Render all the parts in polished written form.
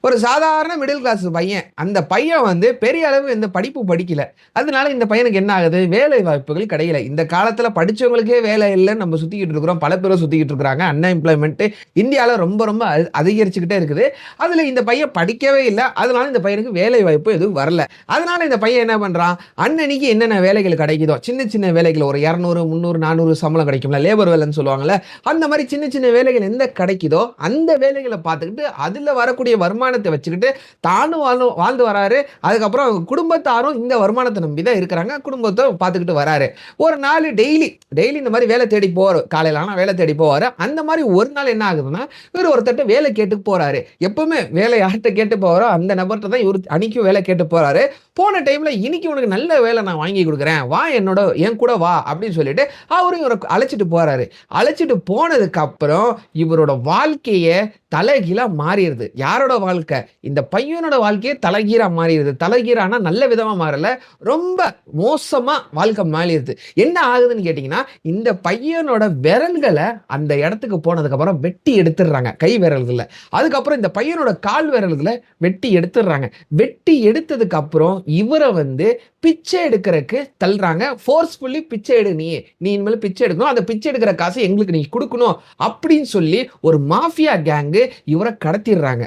ஒரு சாதாரண middle class பையன். அந்த பையன் வந்து பெரிய அளவு எந்த படிப்பு படிக்கல. அதனால இந்த பையனுக்கு என்ன ஆகுது? வேலை வாய்ப்புகள் கிடைக்கல. இந்த காலத்துல படிச்சவங்களுக்கே வேலை இல்லன்னு நம்ம சுத்திக்கிட்டு இருக்கிறோம். பல பேரும் சுத்திக்கிட்டு இருக்கிறாங்க. அன்எம்ப்ளாய்மென்ட் இந்தியால ரொம்ப ரொம்ப அதிகரிச்சுக்கிட்டே இருக்குது. அதுல இந்த பையன் படிக்கவே இல்ல. அதனால இந்த பையனுக்கு வேலை வாய்ப்பு எதுவும் வரல. அதனால இந்த பையன் என்ன பண்றான்? அன்னன்னைக்கு என்னென்ன வேலைகள் கிடைக்குதோ, சின்ன சின்ன வேலைகள் ஒரு 200, 300, 400 சம்பளம் கிடைக்கும்ல. லேபர் வேலைன்னு சொல்லுவாங்கல்ல. அந்த மாரி சின்ன சின்ன வேலைகள் எந்த கிடைக்குதோ, அந்த வேலைகள பார்த்துக்கிட்டு அதுல வரக்கூடிய வருமானத்த வச்சுக்கிட்டு தானும் வாழ்ந்து வராரு. அதுக்கப்புறம் அவங்க குடும்பத்தாரும் இந்த வருமானத்த நம்பி தான் இருக்கிறாங்க. குடும்பத்த பார்த்துக்கிட்டு வராரு. ஒரு நாள் டெய்லி இந்த மாரி வேலை தேடி போவாரு. காலையில ஆனா வேலை தேடி போவாரு. அந்த மாரி ஒரு நாள் என்ன ஆகுதுன்னா, இவரு ஒருத்தர்ட்ட வேலை கேட்டு போறாரு. எப்பவுமே வேலை யார்ட்ட கேட்டு போவாரோ, அந்த நபர்ட்ட தான் இவரு அன்னைக்கும் வேலை கேட்டு போறாரு. போன டைம்ல இன்னைக்கு உனக்கு நல்ல வேலை நான் வாங்கி குடுக்குறேன். வா என் கூட வா அப்படின்னு சொல்லிட்டு அவரும் இவர அழைச்சிட்டு போறாரு. அழைச்சிட்டு போனதுக்கு அப்புறம் இவரோட வாழ்க்கையே தலைகீழா மாறிடுது. யாரோட வாழ்க்கை? இந்த பையனோட வாழ்க்கையே தலைகீழா மாறிடுது. தலைகீழானா நல்ல விதமா மாறல. ரொம்ப மோசமா வாழ்க்கை மாறிடுது. என்ன ஆகுதுன்னு கேட்டீங்கன்னா, இந்த பையனோட விரல்கள அந்த இடத்துக்கு போனதுக்கு அப்புறம் வெட்டி எடுத்துடுறாங்க. கை விரல்கள. அதுக்கப்புறம் இந்த பையனோட கால் விரல்கள வெட்டி எடுத்துடுறாங்க. வெட்டி எடுத்ததுக்கு அப்புறம் இவர வந்து பிச்சை எடுக்கிறதுக்கு தள்ளுறாங்க. ஃபோர்ஸ்ஃபுல்லி பிச்சை எடு நீ. நீ இனிமேல் பிச்சை எடுக்கணும். அந்த பிச்சை எடுக்கிற காசு எங்களுக்கு நீ குடுக்கணும் அப்படின்னு சொல்லி ஒரு மாஃபியா கேங்கு இவரை கடத்திடுறாங்க.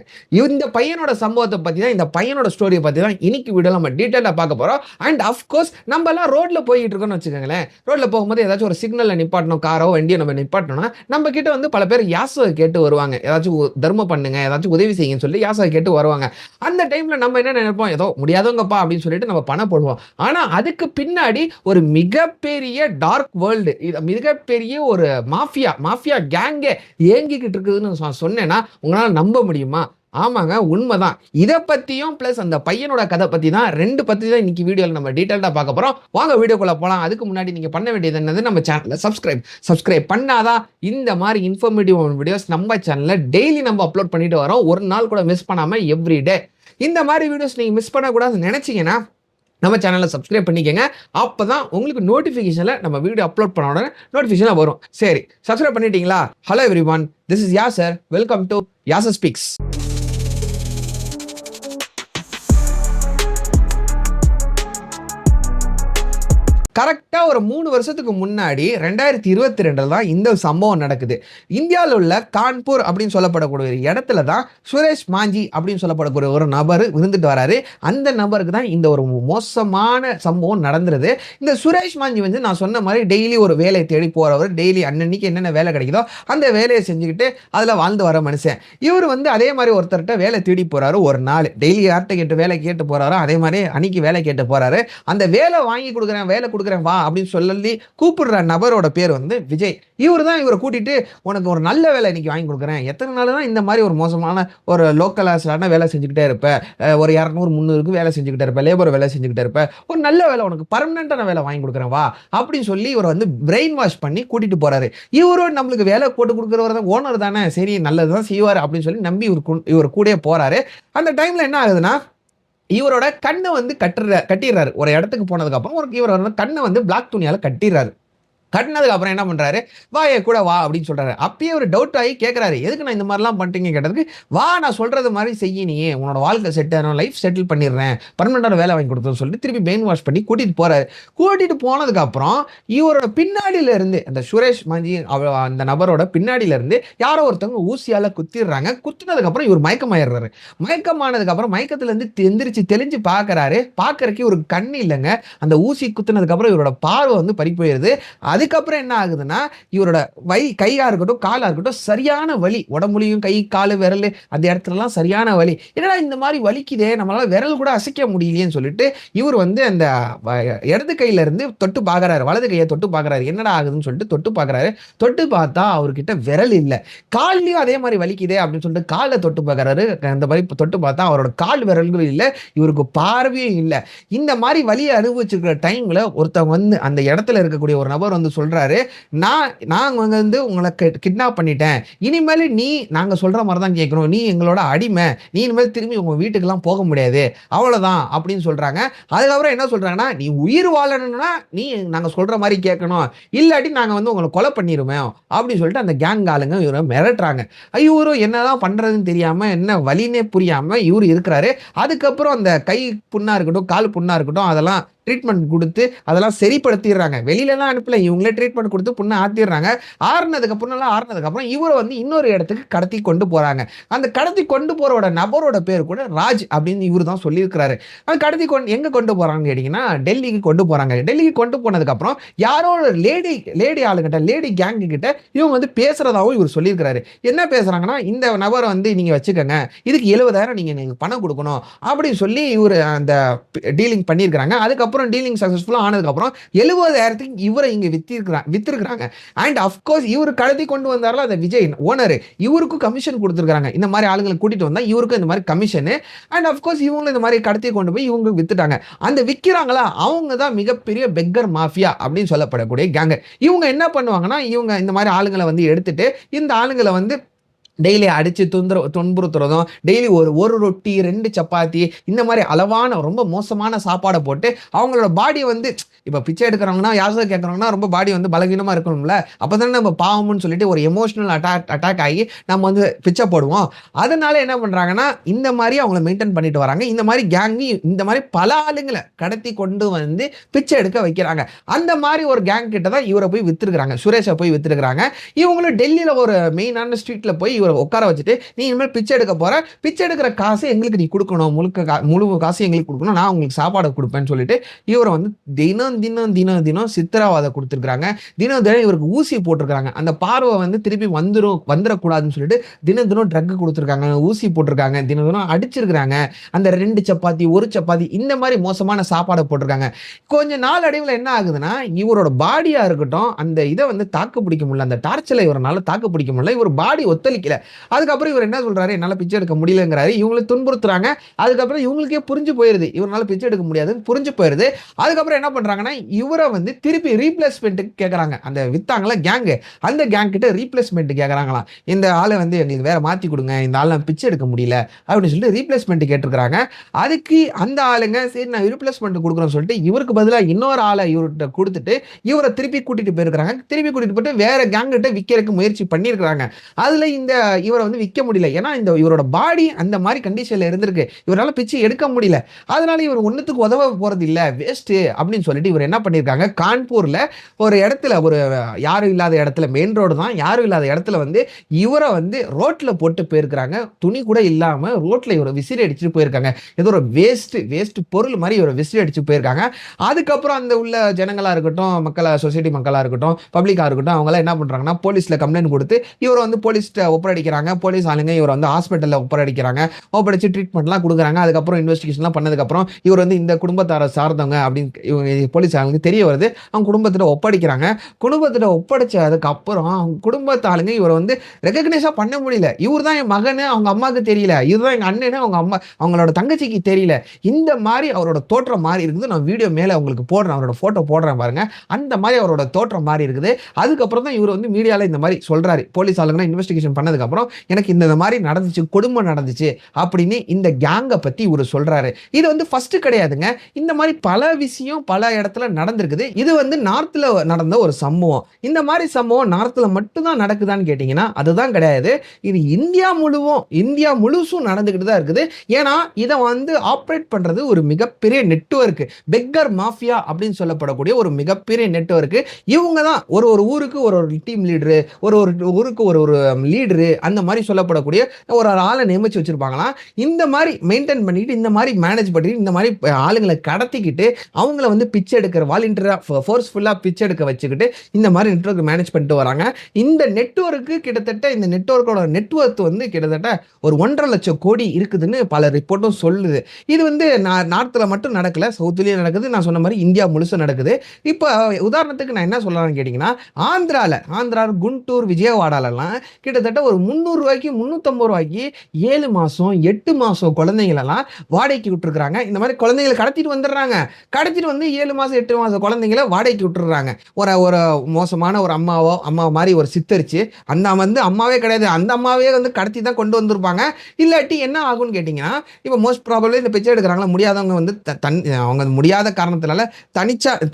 இந்த பையனோட சம்பவத்தை பத்தி தான், இந்த பையனோட ஸ்டோரியை பத்தி தான் இன்னைக்கு வீடியோல நம்ம டீடைலா பார்க்க போறோம். அண்ட் ஆஃப் கோர்ஸ் நம்ம எல்லாம் ரோட்ல போயிட்டு இருக்கோம்னு வச்சுக்கோங்களேன். ரோட்ல போகும்போது ஏதாச்சும் ஒரு சிக்னல்ல நிப்பாட்டணும், காரோ வண்டியோ நம்ம நிப்பாட்டணும்னா நம்ம கிட்ட வந்து பல பேர் யாசக கேட்டு வருவாங்க. ஏதாச்சும் தர்மம் பண்ணுங்க, ஏதாச்சும் உதவி செய்யுங்கன்னு சொல்லி யாசக கேட்டு வருவாங்க. அந்த டைம்ல நம்ம என்ன நினைப்போம்? ஏதோ முடியாதவங்கப்பா அப்படின்னு சொல்லிட்டு நம்ம பணம் போடுவோம். ஆனா அதுக்கு பின்னாடி ஒரு மிகப்பெரிய டார்க் வேர்ல்டு, மிகப்பெரிய ஒரு மாஃபியா கேங்கே இயங்கிக்கிட்டு இருக்குதுன்னு சொன்னேன்னா உங்களால நம்ப முடியுமா? ஆமாங்க, உண்மைதான். இத பத்தியும் பிளஸ் அந்த பையனோட கதை பத்தி தான் 2 பத்தி தான் இன்னைக்கு வீடியோல நம்ம டீடைலா பார்க்க போறோம். வாங்க வீடியோக்குள்ள போலாம். அதுக்கு முன்னாடி நீங்க பண்ண வேண்டியது என்னது? நம்ம சேனலை சப்ஸ்கிரைப் பண்ணாதான் இந்த மாதிரி இன்ஃபர்மேட்டிவ் வீடியோஸ் நம்ம சேனல்ல டெய்லி நம்ம அப்லோட் பண்ணிட்டு வரோம். ஒரு நாள் கூட மிஸ் பண்ணாம எவ்ரிடே. இந்த மாதிரி வீடியோஸ் நீங்க மிஸ் பண்ணக்கூடாதுன்னு நினைச்சீங்கன்னா நம்ம சேனலை சப்ஸ்கிரைப் பண்ணிக்கங்க. அப்பதான் உங்களுக்கு நோட்டிஃபிகேஷன்ல நம்ம வீடியோ அப்லோட் பண்ண உடனே நோட்டிஃபிகேஷன் வரும். சரி, சப்ஸ்கிரைப் பண்ணிட்டீங்களா? Hello everyone, this is Yasir. Welcome to Yasir speaks. கரெக்டா ஒரு 3 வருஷத்துக்கு முன்னாடி 2022 தான் இந்த சம்பவம் நடக்குது. இந்தியாவில் உள்ள கான்பூர் அப்படின்னு சொல்லப்படக்கூடிய ஒரு இடத்துல தான் சுரேஷ் மாஞ்சி அப்படின்னு சொல்லப்படக்கூடிய ஒரு நபர் இருந்துட்டு வராரு. அந்த நபருக்கு தான் இந்த ஒரு மோசமான சம்பவம் நடந்துருது. இந்த சுரேஷ் மாஞ்சி வந்து நான் சொன்ன மாதிரி டெய்லி ஒரு வேலை தேடி போறவர். டெய்லி அன்னன்னைக்கு என்னென்ன வேலை கிடைக்குதோ அந்த வேலையை செஞ்சுக்கிட்டு அதில் வாழ்ந்து வர மனுஷன். இவர் வந்து அதே மாதிரி ஒருத்தர்கிட்ட வேலை தேடி போறாரு. ஒரு நாள் டெய்லி யார்கிட்ட கேட்டு வேலை கேட்டு போறாரோ அதே மாதிரி அன்னைக்கு வேலை கேட்டு போறாரு. அந்த வேலை வாங்கி கொடுக்குறேன், வேலை கொடுக்குறேன் வா அப்படின்னு சொல்லி கூப்பிடுற நபரோட பேர் வந்து விஜய். இவர் தான் இவரை கூட்டிட்டு உனக்கு ஒரு நல்ல வேலை இன்னைக்கு வாங்கி கொடுக்குறேன். எத்தனை நாள் தான் இந்த மாதிரி ஒரு மோசமான ஒரு லோக்கலான வேலை செஞ்சுக்கிட்டே இருப்ப, ஒரு 200 300க்கு வேலை செஞ்சுக்கிட்டே இருப்ப, லேபர் வேலை செஞ்சுக்கிட்டே இருப்ப, ஒரு நல்ல வேலை உனக்கு பர்மனண்டான வேலை வாங்கி கொடுக்குறேன் வா அப்படின்னு சொல்லி இவரை வந்து பிரெயின் வாஷ் பண்ணி கூட்டிட்டு போறாரு. இவரும் நம்மளுக்கு வேலை போட்டு கொடுக்குறவர் தான், ஓனர் தானே, சரி நல்லதுதான் செய்வார் அப்படின்னு சொல்லி நம்பி இவர் கூட போறாரு. அந்த டைம்ல என்ன ஆகுதுன்னா, இவரோட கண்ணை வந்து கட்டிடுறாரு. ஒரு இடத்துக்கு போனதுக்கு அப்புறம் இவர் கண்ணை வந்து பிளாக் துணியால கட்டிடுறாரு. கட்டினதுக்கு அப்புறம் என்ன பண்றாரு? வா என் கூட வா அப்படின்னு சொல்றாரு. அப்பயே ஒரு டவுட் ஆகி கேட்கறாரு, எதுக்கு நான் இந்த மாதிரிலாம் பண்றீங்க கேட்டதுக்கு, வா நான் சொல்றது மாதிரி செய்ய, நீ உன்னோட வாழ்க்கை செட் ஆகும், லைஃப் செட்டில் பண்ணிடுறேன், பர்மனண்டான வேலை வாங்கி கொடுத்தோன்னு சொல்லிட்டு திருப்பி பிரெயின் வாஷ் பண்ணி கூட்டிட்டு போறாரு. கூட்டிட்டு போனதுக்கு அப்புறம் இவரோட பின்னாடியில இருந்து அந்த சுரேஷ் மாஞ்சி அந்த நபரோட பின்னாடியில இருந்து யாரோ ஒருத்தவங்க ஊசியால குத்திடுறாங்க. குத்துனதுக்கு அப்புறம் இவர் மயக்கமாயிடுறாரு. மயக்கமானதுக்கு அப்புறம் மயக்கத்துல இருந்து எந்திரிச்சு தெளிஞ்சு பாக்குறாரு. பாக்குறதுக்கு ஒரு கண்ணு இல்லைங்க. அந்த ஊசி குத்துனதுக்கு அப்புறம் இவரோட பார்வை வந்து பறி போயிருது. அதுக்கப்புறம் என்ன ஆகுதுன்னா, இவரோட கையா இருக்கட்டும் காலா இருக்கட்டும் சரியான வலி. உடம்புலையும் கை காலு விரல் அந்த இடத்துலலாம் சரியான வலி. என்னடா இந்த மாதிரி வலிக்குதே, நம்மளால விரல் கூட அசைக்க முடியலையேன்னு சொல்லிட்டு இவர் வந்து அந்த இடது கையில இருந்து தொட்டு பார்க்கறாரு. வலது கையை தொட்டு பார்க்கறாரு. என்னடா ஆகுதுன்னு சொல்லிட்டு தொட்டு பார்க்கறாரு. தொட்டு பார்த்தா அவர்கிட்ட விரல் இல்லை. கால்லையும் அதே மாதிரி வலிக்குதே அப்படின்னு சொல்லிட்டு காலை தொட்டு பார்க்கறாரு. அந்த மாதிரி தொட்டு பார்த்தா அவரோட கால் விரல்கள் இல்லை, இவருக்கு பார்வையும் இல்லை. இந்த மாதிரி வலியை அனுபவிச்சிருக்கிற டைம்ல ஒருத்தவங்க வந்து அந்த இடத்துல இருக்கக்கூடிய ஒரு நபர் வந்து சொல்றாரு, நாங்க வந்து உங்கள கிட்னாப் பண்ணிட்டேன். இனிமேலு நாங்க சொல்ற மாரி தான் கேட்கணும். நீ எங்களோட அடிமை. நீ இனிமேல் திரும்பி உங்க வீட்டுக்கெல்லாம் போக முடியாது. அவ்வளோதான் அப்படின்னு சொல்றாங்க. அதுக்கப்புறம் என்ன சொல்றாங்கன்னா, நீ உயிர் வாழணும்னா நீ நாங்க சொல்ற மாரி கேட்கணும். இல்லாட்டி நாங்க வந்து உங்கள கொலை பண்ணிருவோம். அப்படின்னு சொல்லிட்டு அந்த கேங் ஆளுங்க இவர மிரட்டுறாங்க. இவரும் என்னதான் பண்றதுன்னு தெரியாம, என்ன வழின்னே புரியாம இவரு இருக்கிறாரு. அதுக்கப்புறம் அந்த கை புண்ணா இருக்கட்டும், கால் புண்ணா இருக்கட்டும், அதெல்லாம் ட்ரீட்மெண்ட் குடுத்து, அதெல்லாம் சரிப்படுத்திர்றாங்க. வெளிலலாம் அனுப்பல. இவங்களே ட்ரீட்மெண்ட் குடுத்து புண்ண ஆத்திர்றாங்க. புண்ணெல்லாம் ஆறுனதுக்கப்புறம் இவர வந்து இன்னொரு இடத்துக்கு கடத்தி கொண்டு போறாங்க. அந்த கடத்தி கொண்டு போறோட நபரோட பேரு கூட ராஜ் அப்படின்னு இவரு தான் சொல்லியிருக்கிறாரு. கடத்தி எங்க கொண்டு போறாங்கன்னு கேட்டீங்கன்னா, டெல்லிக்கு கொண்டு போறாங்க. டெல்லிக்கு கொண்டு போனதுக்கப்புறம் யாரோ ஒரு லேடி ஆளுகிட்ட, லேடி கேங் கிட்ட இவங்க வந்து பேசுறதாவும் இவரு சொல்லியிருக்கிறாரு. என்ன பேசுறாங்கன்னா, இந்த நபர வந்து நீங்க வச்சுக்கங்க. இதுக்கு 70,000 நீங்க எனக்கு பணம் குடுக்கணும். அப்படின்னு சொல்லி இவரு அந்த டீலிங் பண்ணியிருக்கிறாங்க. அதுக்கப்புறம் டீலிங் சக்சஸ்ஃபுல்லா ஆனதுக்கப்புறம் 70,000க்கு இவர இங்க வித்திருக்கிறாங்க. அண்ட் ஆஃப் கோர்ஸ் இவரு கடத்தி கொண்டு வந்தார்ல அந்த விஜய் ஓனரு, இவருக்கும் கமிஷன் குடுத்திருக்காங்க. இந்த மாரி ஆளுங்கள கூட்டிட்டு வந்தா இவருக்கும் இந்த மாரி கமிஷனு. அண்ட் ஆஃப் கோர்ஸ் இவங்களும் இந்த மாரி கடத்தி கொண்டு போய் இவங்க வித்துட்டாங்க. அந்த விக்கிறாங்களா அவங்க தான் மிகப்பெரிய பெக்கர் மாஃபியா அப்படின்னு சொல்லப்படக்கூடிய கேங். இவங்க என்ன பண்ணுவாங்கன்னா, இவங்க இந்த மாரி ஆளுங்கள வந்து எடுத்துட்டு, இந்த ஆளுங்கள வந்து டெய்லி அடிச்சு துன்புறுத்துறதும், டெய்லி ஒரு ரொட்டி, 2 சப்பாத்தி இந்த மாரி அளவான ரொம்ப மோசமான சாப்பாட போட்டு, அவங்களோட பாடிய வந்து இப்ப பிச்சை எடுக்கிறவங்கன்னா, யாசகம் கேட்கிறவங்கன்னா ரொம்ப பாடி வந்து பலவீனமா இருக்கணும்ல. அப்பதானே நம்ம பாவம்ன்னு சொல்லிட்டு ஒரு எமோஷனல் அட்டாக் ஆகி நம்ம வந்து பிச்சை போடுவோம். அதனால என்ன பண்றாங்கன்னா, இந்த மாரி அவங்கள மெயின்டெயின் பண்ணிட்டு வராங்க. இந்த மாரி கேங் இந்த மாரி பல ஆளுங்கள கடத்தி கொண்டு வந்து பிச்சை எடுக்க வைக்கிறாங்க. அந்த மாரி ஒரு கேங் கிட்ட தான் இவர போய் வித்துருக்காங்க. சுரேஷ போய் வித்துருக்காங்க. இவங்களும் டெல்லியில ஒரு மெயினான ஸ்ட்ரீட்ல போய் இவர உட்கார வச்சுட்டு, நீ இனிமேல் பிச்சை எடுக்க போற. பிச்சை எடுக்கிற காசு எங்களுக்கு நீ குடுக்கணும். முழு காசு எங்களுக்கு குடுக்கணும். நான் உங்களுக்கு சாப்பாடு குடுப்பேன்னு சொல்லிட்டு, இவர வந்து தினம் சித்திரவதை குடுத்துருக்காங்க. தினம் இவருக்கு ஊசி போட்டுருக்காங்க. அந்த பார்வை வந்து திருப்பி வந்துரக்கூடாதுன்னு சொல்லிட்டு தினம் ட்ரக் குடுத்துருக்காங்க. ஊசி போட்டுருக்காங்க. தினம் அடிச்சிருக்காங்க. அந்த 2 சப்பாத்தி, 1 சப்பாத்தி இந்த மாரி மோசமான சாப்பாட போட்டுருக்காங்க. கொஞ்ச நாள் அடைவுல என்ன ஆகுதுன்னா, இவரோட பாடியா இருக்கட்டும், அந்த இத வந்து தாக்கு பிடிக்க முடியல. அந்த டார்ச்சர்ல இவரால தாக்கு பிடிக்க முடியல. இவர் பாடி ஒத்துழைக்கல. அதுக்கப்புறம் இவர் என்ன சொல்றாரு, என்னால பிச்சை எடுக்க முடியலங்கிறாரு. இவங்கள துன்புறுத்துறாங்க. அதுக்கப்புறம் இவங்களுக்கே புரிஞ்சு போயிருது. இவரால பிச்சை எடுக்க முடியாதுன்னு புரிஞ்சு போயிருது. அதுக்கப்புறம் என்ன பண்றாங்கன்னா, இவர வந்து திருப்பி ரீப்ளேஸ்மென்ட்க்கு கேட்கறாங்க. அந்த வித்தாங்கல கேங், அந்த கேங் கிட்ட ரீப்ளேஸ்மென்ட் கேட்கறாங்களாம். இந்த ஆள வந்து எங்களுக்கு வேற மாத்தி குடுங்க. இந்த ஆள பிச்சை எடுக்க முடியல அப்படின்னு சொல்லிட்டு ரீப்ளேஸ்மென்ட் கேட்டிருக்காங்க. அதுக்கு அந்த ஆளுங்க சரி நான் ரீப்ளேஸ்மென்ட் குடுக்குறேன்னு சொல்லிட்டு இவருக்கு பதிலா இன்னொரு ஆள இவர்கிட்ட குடுத்துட்டு இவர திருப்பி கூட்டிட்டு போயிருக்காங்க. திருப்பி கூட்டிட்டு போயிட்டு வேற கேங் கிட்ட விக்கிறதுக்கு முயற்சி பண்ணியிருக்காங்க. அதுல இந்த இவர வந்து விக்க முடியல. ஏன்னா இவரோட பாடி அந்த மாரி கண்டிஷன்ல இருந்திருக்கு. இவரால பிச்சை எடுக்க முடியல. அதனால இவர் ஒண்ணுத்துக்கு உதவ போறது இல்ல. வேஸ்ட் அப்படின்னு சொல்லிட்டு இவர் என்ன பண்ணிருக்காங்க, கான்பூர்ல ஒரு இடத்துல ஒரு யாரும் இல்லாத இடத்துல மெயின் ரோடு தான். யாரும் இல்லாத இடத்துல வந்து இவர வந்து ரோட்ல போட்டு போயிருக்காங்க. துணி கூட இல்லாம ரோட்ல இவர விசிறி அடிச்சுட்டு போயிருக்காங்க. ஏதோ ஒரு வேஸ்ட் பொருள் மாரி இவர விசிறி அடிச்சு போயிருக்காங்க. அதுக்கப்புறம் அந்த உள்ள ஜனங்களா இருக்கட்டும், சொசைட்டி மக்களா இருக்கட்டும், பப்ளிக்கா இருக்கட்டும், அவங்க எல்லாம் என்ன பண்றாங்கன்னா போலீஸ்ல கம்ப்ளைண்ட் கொடுத்து இவர வந்து போலீஸ்ட்ட ஒப்படைக்கிறாங்க. போலீஸ் ஆளுங்க இவர வந்து ஹாஸ்பிட்டல்ல ஒப்படைக்கிறாங்க. ஒப்படைச்சு ட்ரீட்மெண்ட்லாம் குடுக்குறாங்க. அதுக்கப்புறம் இன்வெஸ்டிகேஷன்லாம் பண்ணதுக்கப்புறம் இவர் வந்து இந்த குடும்பத்தார சார்ந்தவங்க அப்படின்னு இவங்க போலீஸ் ஆளுங்களுக்கு தெரிய வருது. அவங்க குடும்பத்திட்ட ஒப்படைக்கிறாங்க. குடும்பத்திட்ட ஒப்படைச்சதுக்கு அப்புறம் அவங்க குடும்பத்து ஆளுங்க இவர வந்து ரெகக்னைஸா பண்ண முடியல. இவர் தான் என் மகன்னு அவங்க அம்மாவுக்கு தெரியல. இவர் தான் எங்க அண்ணன்னு அவங்களோட தங்கச்சிக்கு தெரியல. இந்த மாரி அவரோட தோற்றம் மாறி இருக்குது. நான் வீடியோ மேல உங்களுக்கு போடுறேன். அவரோட போட்டோ போடுறேன் பாருங்க. அந்த மாரி அவரோட தோற்றம் மாறி இருக்குது. அதுக்கப்புறம் தான் இவர் வந்து மீடியால இந்த மாரி சொல்றாரு. போலீஸ் ஆளுங்க இன்வெஸ்டிகேஷன் பண்ணதுக்கு அப்புறம் எனக்கு இந்த மாரி நடந்துச்சு, கொடுமை நடந்துச்சு அப்படின்னு இந்த கேங்க பத்தி இவரு சொல்றாரு. இது வந்து ஃபர்ஸ்ட் கிடையாதுங்க. இந்த மாரி பல விஷயம் பல இடத்துல நடந்திருக்குது. இது வந்து நார்த்ல நடந்த ஒரு சம்பவம். இந்த மாரி சம்பவம் நார்த்ல மட்டும் தான் நடக்குதான்னு கேட்டீங்கன்னா, அதுதான் கிடையாது. இது இந்தியா முழுசும் நடந்துகிட்டு தான் இருக்குது. ஏன்னா இத வந்து ஆப்பரேட் பண்றது ஒரு மிகப்பெரிய நெட்வொர்க். பெக்கர் மாஃபியா அப்படின்னு சொல்லப்படக்கூடிய ஒரு மிகப்பெரிய நெட்வொர்க். இவங்க தான் ஒரு ஊருக்கு ஒரு டீம் லீடரு, ஒரு ஊருக்கு ஒரு லீடரு அந்த மாரி சொல்லப்படக்கூடிய ஒரு ஆளை நியமிச்சு வச்சிருப்பாங்களாம். இந்த மாரி மெயின்டைன் பண்ணிட்டு, இந்த மாரி மேனேஜ் பண்ணிட்டு, இந்த மாரி ஆளுங்களை கடத்திக்கிட்டு அவங்கள வந்து பிச்சை எடுக்கிற வாலண்டியரா ஃபோர்ஸ்ஃபுல்லா பிச்சை எடுக்க வச்சுக்கிட்டு இந்த மாரி நெட்வொர்க் மேனேஜ் பண்ணிட்டு வராங்க. இந்த நெட்வொர்க்கு கிட்டத்தட்ட இந்த நெட்வொர்க்கோட நெட்வொர்த் வந்து கிட்டத்தட்ட ஒரு 1.5 லட்சம் கோடி இருக்குதுன்னு பல ரிப்போர்ட்டும் சொல்லுது. இது வந்து நார்த்ல மட்டும் நடக்கல, சவுத்லயும் நடக்குது. நான் சொன்ன மாரி இந்தியா முழுசும் நடக்குது. இப்ப உதாரணத்துக்கு நான் என்ன சொல்லலாம்னு கேட்டீங்கன்னா, ஆந்திரா, குண்டூர், விஜயவாடாலலாம் கிட்டத்தட்ட ஒரு ரூ. 300 ரூ. 350 7 மாசம் 8 மாசம் குழந்தைங்களெல்லாம் வாடகைக்கு விட்டுருக்காங்க. இந்த மாதிரி குழந்தைங்களை கடத்திட்டு வந்துடுறாங்க. கடத்திட்டு வந்து 7 மாசம் 8 மாசம் குழந்தைங்கள வாடகைக்கு விட்டுறாங்க. ஒரு ஒரு மோசமான ஒரு அம்மா மாதிரி ஒரு சித்தரிச்சு, அந்த வந்து அம்மாவே கிடையாது. அந்த அம்மாவே வந்து கடத்தி தான் கொண்டு வந்திருப்பாங்க. இல்லாட்டி என்ன ஆகும்னு கேட்டீங்கன்னா, இப்போ மோஸ்ட் ப்ராபபிலி இந்த பிச்சை எடுக்கிறாங்களா முடியாதவங்க வந்து அவங்க முடியாத காரணத்தினால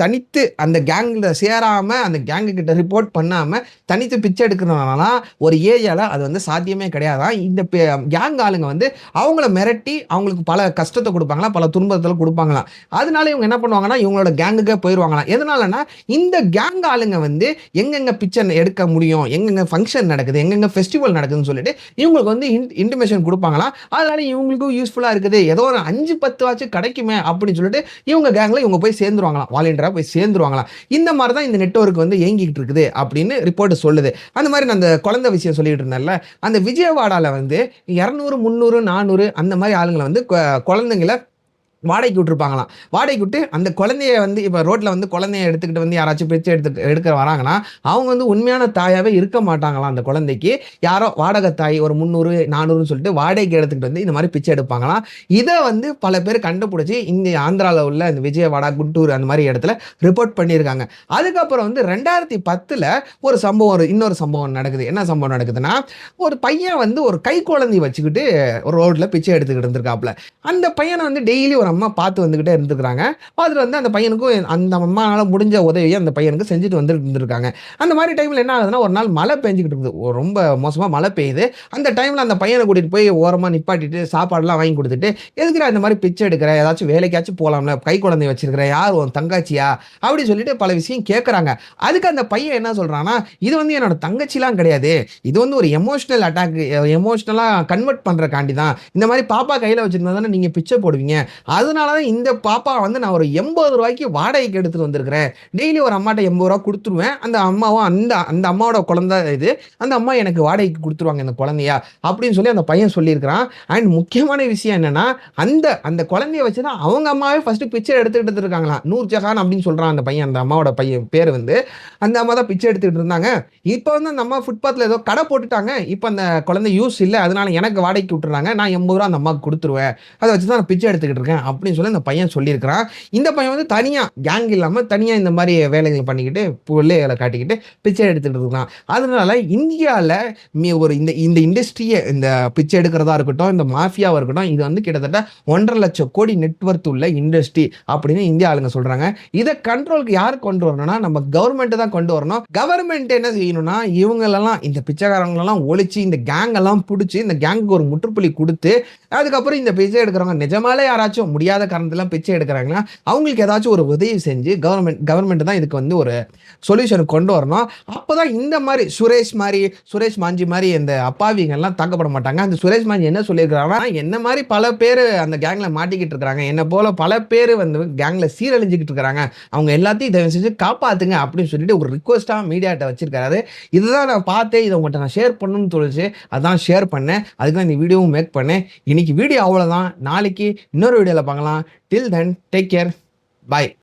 தனித்து அந்த கேங்ல சேராம, அந்த கேங்கு கிட்ட ரிப்போர்ட் பண்ணாம தனித்து பிச்சை எடுக்கிறனால ஒரு ஏரியால அது வந்து சாத்தியமே கிடையாதாம். இந்த கேங் ஆளுங்க வந்து அவங்கள மிரட்டி அவங்களுக்கு பல கஷ்டத்தை கொடுப்பாங்களாம், பல துன்பத்துல கொடுப்பாங்களாம். அதனால இவங்க என்ன பண்ணுவாங்கன்னா, இவங்களோட கேங்குக்கே போயிருவாங்களாம். எதனாலன்னா, இந்த கேங் ஆளுங்க வந்து எங்கெங்க பிச்சை எடுக்க முடியும், எங்கெங்க ஃபங்க்ஷன் நடக்குது, எங்கெங்க ஃபெஸ்டிவல் நடக்குதுன்னு சொல்லிட்டு இவங்களுக்கு வந்து இன்டிமேஷன் கொடுப்பாங்களாம். அதனால இவங்களுக்கும் யூஸ்ஃபுல்லா இருக்குது. ஏதோ ஒரு 5, 10 வாச்சும் கிடைக்குமே அப்படின்னு சொல்லிட்டு இவங்க கேங்ல இவங்க போய் சேர்ந்துருவாங்களாம். வாலண்டியரா போய் சேர்ந்துருவாங்களாம். இந்த மாதிரி தான் இந்த நெட்வொர்க் வந்து இயங்கிட்டு இருக்குது அப்படின்னு ரிப்போர்ட் சொல்லுது. அந்த மாதிரி நான் அந்த குழந்தை விஷயம் சொல்லிட்டு இருந்தேன்ல, அந்த விஜயவாடால வந்து 200, 300, 400 அந்த மாதிரி ஆளுங்களை வந்து குழந்தைங்கள வாடகைக்கு விட்டுருப்பாங்களாம். வாடகைக்கு விட்டு அந்த குழந்தைய வந்து இப்போ ரோட்ல வந்து குழந்தைய எடுத்துக்கிட்டு வந்து யாராச்சும் பிச்சை எடுக்க வராங்கன்னா, அவங்க வந்து உண்மையான தாயாவே இருக்க மாட்டாங்களாம் அந்த குழந்தைக்கு. யாரோ வாடகை தாய் ஒரு 300, 400ன்னு சொல்லிட்டு வாடகைக்கு எடுத்துக்கிட்டு வந்து இந்த மாதிரி பிச்சை எடுப்பாங்களாம். இதை வந்து பல பேர் கண்டுபிடிச்சு இந்த ஆந்திராவில் உள்ள இந்த விஜயவாடா, குண்டூர் அந்த மாதிரி இடத்துல ரிப்போர்ட் பண்ணியிருக்காங்க. அதுக்கப்புறம் வந்து 2010ல் ஒரு சம்பவம், இன்னொரு சம்பவம் நடக்குது. என்ன சம்பவம் நடக்குதுன்னா, ஒரு பையன் வந்து ஒரு கை குழந்தைய வச்சுக்கிட்டு ஒரு ரோட்ல பிச்சை எடுத்துக்கிட்டு இருந்திருக்காப்புல. அந்த பையனை வந்து டெய்லி ஒரு அம்மா பார்த்து வந்துகிட்டே இருந்துக்கிறாங்க. பார்த்துட்டு வந்து அந்த பையனுக்கும் அந்த அம்மானால முடிஞ்ச உதவியை அந்த பையனுக்கு செஞ்சுட்டு வந்துட்டு இருந்திருக்காங்க. அந்த மாதிரி டைம்ல என்ன ஆகுதுன்னா, ஒரு நாள் மழை பெஞ்சுக்கிட்டு இருக்குது. ரொம்ப மோசமா மழை பெய்யுது. அந்த டைம்ல அந்த பையனை கூட்டிட்டு போய் ஓரமா நிப்பாட்டிட்டு சாப்பாடுலாம் வாங்கி கொடுத்துட்டு, எதுக்குடா இந்த மாதிரி பிச்சை எடுக்கிற, ஏதாச்சும் வேலைக்காச்சும் போலாம்ல, கை குழந்தை வச்சிருக்கிற, யார் உன் தங்காச்சியா அப்படி சொல்லிட்டு பல விஷயம் கேட்கறாங்க. அதுக்கு அந்த பையன் என்ன சொல்றான்னா, இது வந்து என்னோட தங்கச்சிலாம் கிடையாது, இது வந்து ஒரு எமோஷனல் அட்டாக், எமோஷனலா கன்வெர்ட் பண்றக்காண்டி தான். இந்த மாதிரி பாப்பா கையில வச்சிருந்தா தானே நீங்க பிச்சை போடுவீங்க, அதனால தான் இந்த பாப்பா வந்து நான் ஒரு ரூ. 80 வாடகைக்கு எடுத்துட்டு வந்திருக்கிறேன். டெய்லி ஒரு அம்மாட்ட ரூ. 80 குடுத்துருவேன். அந்த அம்மாவும் அந்த அம்மாவோட குழந்தை இது. அந்த அம்மா எனக்கு வாடகைக்கு குடுத்துருவாங்க இந்த குழந்தைய அப்படின்னு சொல்லி அந்த பையன் சொல்லியிருக்கிறான். அண்ட் முக்கியமான விஷயம் என்னன்னா, அந்த குழந்தைய வச்சு தான் அவங்க அம்மாவே ஃபர்ஸ்ட் பிச்சை எடுத்துக்கிட்டு இருக்காங்களாம். நூர்ஜஹான் அப்படின்னு சொல்றான் அந்த பையன். அந்த அம்மாவோட பையன் பேர் வந்து அந்த அம்மா தான் பிச்சை எடுத்துக்கிட்டு இருந்தாங்க. இப்போ வந்து அந்த அம்மா ஃபுட்பாத்ல ஏதோ கடை போட்டுட்டாங்க. இப்போ அந்த குழந்தை யூஸ் இல்ல, அதனால எனக்கு வாடகைக்கு விட்டுறாங்க. நான் ரூ. 80 அந்த அம்மாவுக்கு கொடுத்துருவேன். அதை வச்சு தான் நான் பிச்சை எடுத்துக்கிட்டு இருக்கேன் அப்படின்னு சொல்லி அந்த பையன் சொல்லியிருக்கிறான். இந்த பையன் வந்து தனியா கேங் இல்லாம தனியா இந்த மாதிரி வேலைகள் பண்ணிக்கிட்டு பிள்ளைகளை காட்டிக்கிட்டு பிச்சை எடுத்துட்டு இருக்கான். அதனால இந்தியாவில் ஒரு இந்த இண்டஸ்ட்ரியை, இந்த பிச்சை எடுக்கிறதா இருக்கட்டும், இந்த மாஃபியாவா இருக்கட்டும், இது வந்து கிட்டத்தட்ட 1.5 லட்சம் கோடி நெட்வொர்த் உள்ள இண்டஸ்ட்ரி அப்படின்னு இந்திய ஆளுங்க சொல்றாங்க. இதை கண்ட்ரோலுக்கு யார் கொண்டு வரணும்னா, நம்ம கவர்மெண்ட் தான் கொண்டு வரணும். கவர்மெண்ட் என்ன செய்யணும்னா, இவங்களெல்லாம் இந்த பிச்சைக்காரங்களெல்லாம் ஒழிச்சு இந்த கேங் எல்லாம் பிடிச்சி இந்த கேங்குக்கு ஒரு முற்றுப்புள்ளி கொடுத்து, அதுக்கப்புறம் இந்த பிச்சை எடுக்கிறவங்க நிஜமாலே யாராச்சும் முடியாத காரணத்துல பிச்சை எடுக்கிறாங்கன்னா அவங்களுக்கு ஏதாச்சும் ஒரு உதவி செஞ்சு கவர்மெண்ட் தான் இதுக்கு வந்து ஒரு சொல்யூஷன் கொண்டு வரணும். அப்போதான் இந்த மாதிரி சுரேஷ் மாஞ்சி மாதிரி இந்த அப்பாவிகள்லாம் தாக்கப்பட மாட்டாங்க. அந்த சுரேஷ் மாஞ்சி என்ன சொல்லியிருக்கிறாங்கன்னா, என்ன மாதிரி பல பேர் அந்த கேங்ல மாட்டிக்கிட்டு இருக்கிறாங்க, என்ன போல பல பேர் வந்து கேங்ல சீரழிஞ்சுக்கிட்டு இருக்கிறாங்க, அவங்க எல்லாத்தையும் இதை செஞ்சு காப்பாத்துங்க அப்படின்னு சொல்லிட்டு ஒரு ரிக்வஸ்டா மீடியாட்ட வச்சிருக்காரு. இதுதான் நான் பார்த்தேன், இதை உங்கள்கிட்ட நான் ஷேர் பண்ணணும்னு தோணுச்சு, அதான் ஷேர் பண்ணேன். அதுக்கு தான் இந்த வீடியோவும் மேக் பண்ணேன். இன்னைக்கு வீடியோ அவ்வளோதான். நாளைக்கு இன்னொரு வீடியோவில் பார்க்கலாம். Till then, take care. Bye.